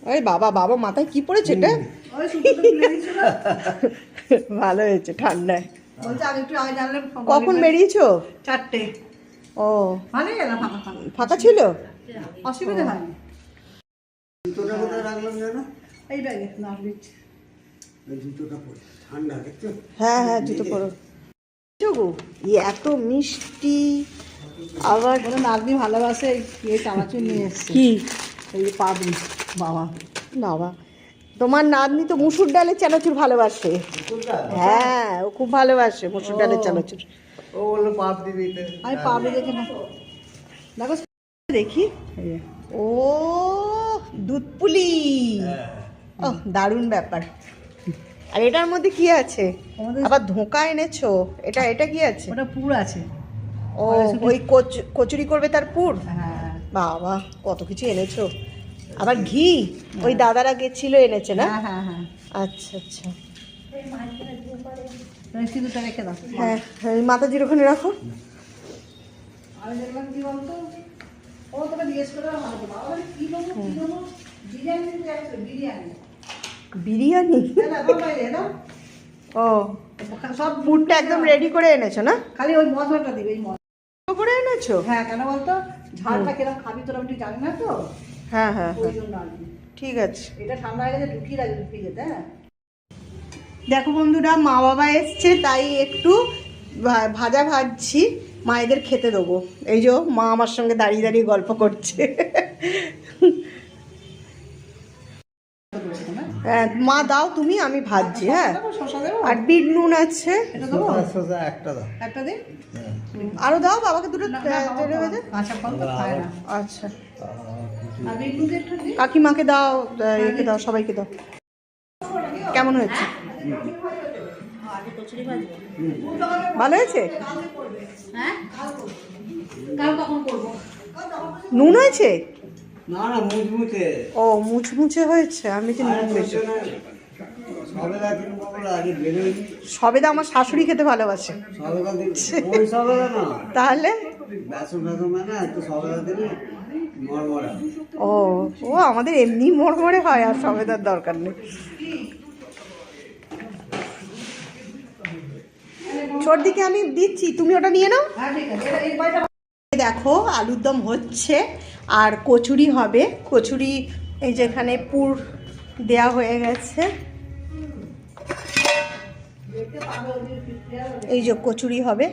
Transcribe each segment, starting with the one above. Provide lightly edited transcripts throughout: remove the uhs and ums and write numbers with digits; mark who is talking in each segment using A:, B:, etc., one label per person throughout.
A: আরে বাবা বাবা মাথায় কি পড়েছে এটা? ভালো হয়েছে ঠান্ডায়। কখন বেরিয়েছো?
B: 4টে।
A: ও
B: ভালো গেলাম,
A: ফাঁকা ছিল,
B: অসুবিধা হয়নি।
C: জুতোটা কোথায় রাখলাম জানো?
B: এই ব্যাগে নাম দিচ্ছি।
C: এই জুতোটা পরে ঠান্ডা দেখছো?
A: হ্যাঁ হ্যাঁ জুতো পরো। এত মিষ্টি আবার
B: বলে নাতনি ভালোবাসে, এই চানাচুর নিয়ে এসছে।
A: কি
B: এই যে পাবি বাবা।
A: বাবা তোমার নাতনি তো মুসুর ডালের চানাচুর ভালোবাসে। হ্যাঁ ও খুব ভালোবাসে মুসুর ডালের চানাচুর।
C: ও বললো পাপড়ি দিতে।
B: আমি পাবি দেখে না, দেখো
A: দেখি। ও দুধ পুলি, ও দারুণ ব্যাপার। আর এটার মধ্যে কি আছে? আবার ধোঁকা এনেছো, এটা এটা কি আছে?
B: ওটা পুর আছে।
A: ও ওই কচুরি করবে তার পুর।
B: হ্যাঁ
A: বাবা কত কিছু এনেছো। আবার ঘি ওই দাদারা গেছিল এনেছে না?
B: হ্যাঁ হ্যাঁ হ্যাঁ।
A: আচ্ছা আচ্ছা
B: সিঁদুরটা রেখে দাও।
A: হ্যাঁ এই মাতাজির ওখানে রাখো।
B: আমি দেখলাম কি বলতো, ও তোকে জিজ্ঞেস করে ভালো তো বাবা কি বলবো কি বলবো, বিরিয়ানি দিতে আসবে, বিরিয়ানি।
A: বিরিয়ানি?
B: না বাবা এ দাও।
A: ও
B: সব
A: পুরটা একদম রেডি করে এনেছো না?
B: খালি ওই মশলাটা দিবে, এই মশলা
A: করে এনেছো?
B: হ্যাঁ কেন বলতো, ঝালটা কিরকম খাবি তোরা আমি জানি না তো,
A: হ্যাঁ হ্যাঁ
B: ওই
A: হ্যাঁ
B: জন্য আর কি।
A: ঠিক আছে।
B: এটা ঠান্ডা হয়ে গেছে, ঢুকিয়ে রাখবি ফ্রিজেতে। হ্যাঁ
A: দেখো বন্ধুরা মা বাবা এসছে তাই একটু ভাজা ভাজছি, মায়েদের খেতে দেবো। এই যে মা আমার সঙ্গে দাঁড়িয়ে দাঁড়িয়ে গল্প করছে। হ্যাঁ মা দাও তুমি, আমি ভাজছি। হ্যাঁ
B: শসা দেবো,
A: আর বিট নুন আছে,
B: এটা দেবো,
C: সোজা একটা দাও।
B: একটা দিন।
A: আরও দাও বাবাকে দুটো তেলে ভেজে।
B: কাঁচা ফল তো খায় না।
A: আচ্ছা
B: আর বিটনুন একটু দিই।
A: কাকিমাকে দাও, একে দাও, সবাইকে দাও। কেমন হয়েছে? ভালো হয়েছে?
B: হ্যাঁ কাল কখন করবো?
A: নুন হয়েছে?
C: না না মুচমুচে।
A: ও মুচমুচে হয়েছে, আমি তো নুন বেশি।
C: সবেদা কিনবো বলে আগে বেরো নি।
A: সবেদা আমার শাশুড়ি খেতে ভালোবাসে।
C: সবেদা দিন ওই সবেদা না,
A: তাহলে
C: বেসন বেসন মানে একটু সবেদা দিলে মরমরা।
A: ও ও আমাদের এমনি মরমরে হয়, আর সবেদার দরকার নেই। সর্দিকে আমি দিচ্ছি, তুমি ওটা নিয়ে নাও।
B: হ্যাঁ ঠিক আছে, এই বাড়িটা
A: দেখো আলুর দম হচ্ছে আর কচুরি হবে। কচুরি এই যেখানে পুর দেয়া হয়ে গেছে, এই যে কচুরি হবে।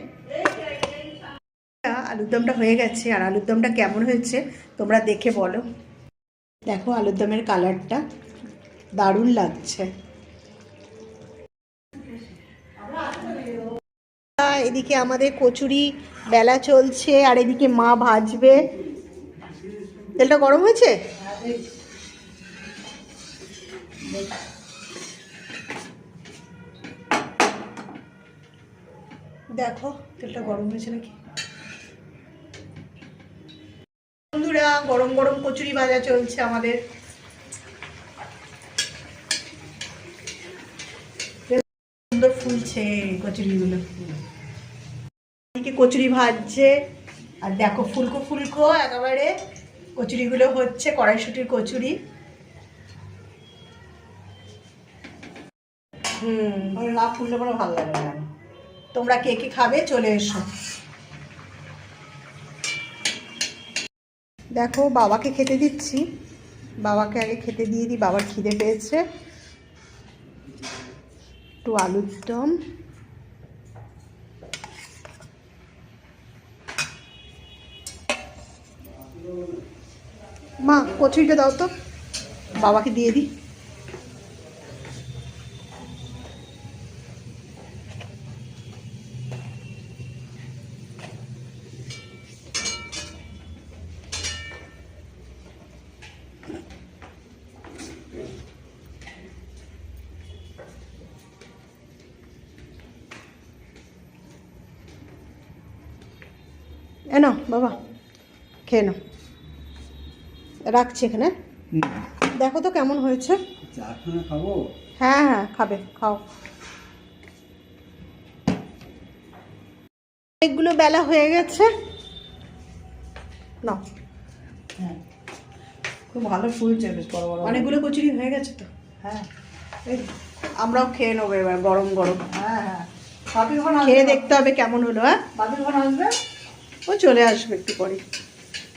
A: আলুর দমটা হয়ে গেছে, আর আলুর দমটা কেমন হয়েছে তোমরা দেখে বলো। দেখো আলুর দমের কালারটা দারুণ লাগছে। এদিকে আমাদের কচুরি বেলা চলছে, আর এদিকে মা ভাজবে। তেলটা গরম হয়েছে? দেখো তেলটা গরম হয়েছে নাকি। বন্ধুরা গরম গরম কচুরি ভাজা চলছে আমাদের। সুন্দর ফুলছে কচুরিগুলো। এদিকে কচুরি ভাজছে, আর দেখো ফুলকো ফুলকো একেবারে কচুরিগুলো হচ্ছে, কড়াইশুঁটির কচুরি।
B: লাভ ফুললে পরে ভালো লাগে না।
A: তোমরা কে কে খাবে চলে এসো। দেখো বাবাকে খেতে দিচ্ছি, বাবাকে আগে খেতে দিয়ে দিই, বাবার খিদে পেয়েছে। একটু আলুর দম, মা কচুরিটা দাও তো, বাবাকে দিয়ে দিই। নাও বাবা খেয়ে নাও, রাখছি এখানে। দেখো তো কেমন হয়েছে।
C: চা খানা খাবো?
A: হ্যাঁ হ্যাঁ খাবে, খাও। অনেকগুলো বেলা হয়ে গেছে, নাও।
B: খুব ভালো ফুলছে, বেশ বড় বড়।
A: অনেকগুলো কচুরি হয়ে গেছে তো,
B: হ্যাঁ এই
A: আমরাও খেয়ে নেবো এবার গরম গরম।
B: হ্যাঁ হ্যাঁ, বাপি কখন আসবে?
A: খেয়ে দেখতে হবে কেমন হলো। হ্যাঁ,
B: বাপি কখন আসবে?
A: ও চলে আসবে একটু পরে।